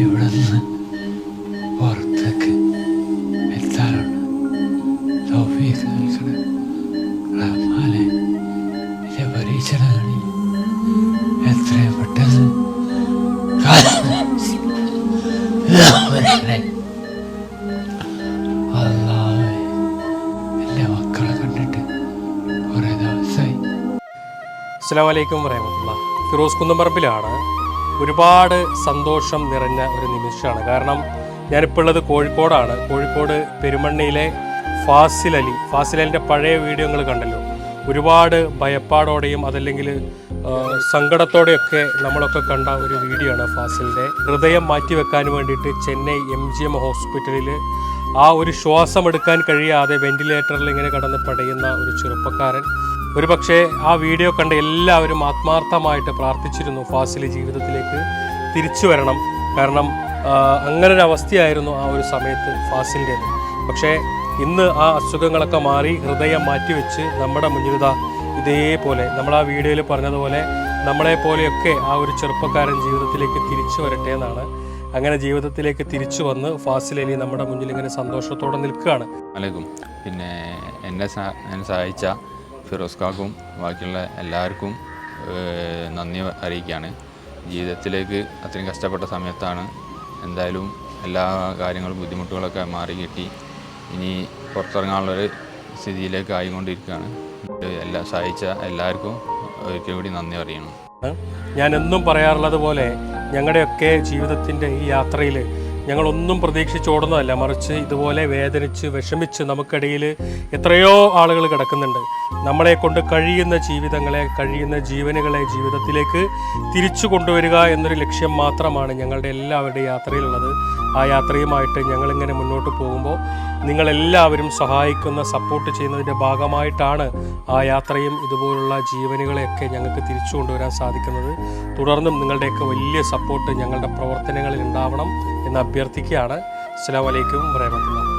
ഇവിടെ നിന്ന് പുറത്തേക്ക് എത്താറുണ്ട്. തൗഫീഖ് നൽകണ റഹ്മാനെ, എൻ്റെ പരീക്ഷണങ്ങളിൽ എത്രയും പെട്ടെന്ന് അല്ലാഹുവേ, എൻ്റെ മക്കളെ കണ്ടിട്ട് കുറേ ദിവസമായി. അസ്സലാമു അലൈക്കും വറഹ്മത്തുള്ളാഹി. ഫിറോസ് കുന്നംപറമ്പിലാണ്. ഒരുപാട് സന്തോഷം നിറഞ്ഞ ഒരു നിമിഷമാണ്. കാരണം ഞാനിപ്പോൾ ഉള്ളത് കോഴിക്കോടാണ്. കോഴിക്കോട് പെരുമണ്ണയിലെ ഫാസിലലിൻ്റെ പഴയ വീഡിയോ നിങ്ങൾ കണ്ടല്ലോ. ഒരുപാട് ഭയപ്പാടോടെയും അതല്ലെങ്കിൽ സങ്കടത്തോടെയൊക്കെ നമ്മളൊക്കെ കണ്ട ഒരു വീഡിയോ ആണ് ഫാസിലിൻ്റെ. ഹൃദയം മാറ്റിവെക്കാൻ വേണ്ടിയിട്ട് ചെന്നൈ MGM ഹോസ്പിറ്റലിൽ ആ ഒരു ശ്വാസം എടുക്കാൻ കഴിയാതെ വെന്റിലേറ്ററിൽ ഇങ്ങനെ കടന്ന് പടയുന്ന ഒരു ചെറുപ്പക്കാരൻ. ഒരു പക്ഷേ ആ വീഡിയോ കണ്ട് എല്ലാവരും ആത്മാർത്ഥമായിട്ട് പ്രാർത്ഥിച്ചിരുന്നു ഫാസിൽ ജീവിതത്തിലേക്ക് തിരിച്ചു വരണം. കാരണം അങ്ങനൊരു അവസ്ഥയായിരുന്നു ആ ഒരു സമയത്ത് ഫാസിലിൻ്റേത്. പക്ഷേ ഇന്ന് ആ അസുഖങ്ങളൊക്കെ മാറി ഹൃദയം മാറ്റിവെച്ച് നമ്മുടെ മുന്നിലിതാ ഇതേപോലെ നമ്മൾ ആ വീഡിയോയിൽ പറഞ്ഞതുപോലെ നമ്മളെപ്പോലെയൊക്കെ ആ ഒരു ചെറുപ്പക്കാരൻ ജീവിതത്തിലേക്ക് തിരിച്ചു വരട്ടെ എന്നാണ്. അങ്ങനെ ജീവിതത്തിലേക്ക് തിരിച്ചു വന്ന് ഫാസിൽ അലി നമ്മുടെ മുന്നിൽ ഇങ്ങനെ സന്തോഷത്തോടെ നിൽക്കുകയാണ്. അലൈക്കും. പിന്നെ എന്നെ സഹായിച്ച ഫിറോസ് കാക്കും ബാക്കിയുള്ള എല്ലാവർക്കും നന്ദി അറിയിക്കുകയാണ്. ജീവിതത്തിലേക്ക് അത്രയും കഷ്ടപ്പെട്ട സമയത്താണ് എന്തായാലും എല്ലാ കാര്യങ്ങളും ബുദ്ധിമുട്ടുകളൊക്കെ മാറി കിട്ടി. ഇനി പുറത്തിറങ്ങാനുള്ളൊരു സ്ഥിതിയിലേക്ക് ആയിക്കൊണ്ടിരിക്കുകയാണ്. സഹായിച്ച എല്ലാവർക്കും ഒരിക്കൽ കൂടി നന്ദി അറിയണം. ഞാൻ എന്നും പറയാറുള്ളത് പോലെ ഞങ്ങളുടെയൊക്കെ ജീവിതത്തിൻ്റെ ഈ യാത്രയിൽ ഞങ്ങളൊന്നും പ്രതീക്ഷിച്ചോടുന്നതല്ല, മറിച്ച് ഇതുപോലെ വേദനിച്ച് വിഷമിച്ച് നമുക്കിടയിൽ എത്രയോ ആളുകൾ കിടക്കുന്നുണ്ട്. നമ്മളെ കൊണ്ട് കഴിയുന്ന ജീവിതങ്ങളെ, കഴിയുന്ന ജീവനുകളെ ജീവിതത്തിലേക്ക് തിരിച്ചു കൊണ്ടുവരിക എന്നൊരു ലക്ഷ്യം മാത്രമാണ് ഞങ്ങളുടെ എല്ലാവരുടെയും യാത്രയിലുള്ളത്. ആ യാത്രയുമായിട്ട് ഞങ്ങളിങ്ങനെ മുന്നോട്ട് പോകുമ്പോൾ നിങ്ങളെല്ലാവരും സഹായിക്കുന്ന, സപ്പോർട്ട് ചെയ്യുന്നതിൻ്റെ ഭാഗമായിട്ടാണ് ആ യാത്രയും ഇതുപോലുള്ള ജീവനുകളെയൊക്കെ ഞങ്ങൾക്ക് തിരിച്ചു കൊണ്ടുവരാൻ സാധിക്കുന്നത്. തുടർന്നും നിങ്ങളുടെയൊക്കെ വലിയ സപ്പോർട്ട് ഞങ്ങളുടെ പ്രവർത്തനങ്ങളിൽ ഉണ്ടാവണം എന്ന് അഭ്യർത്ഥിക്കുകയാണ്. അസ്സലാമു അലൈക്കും വറഹ്മത്തുള്ളാഹി.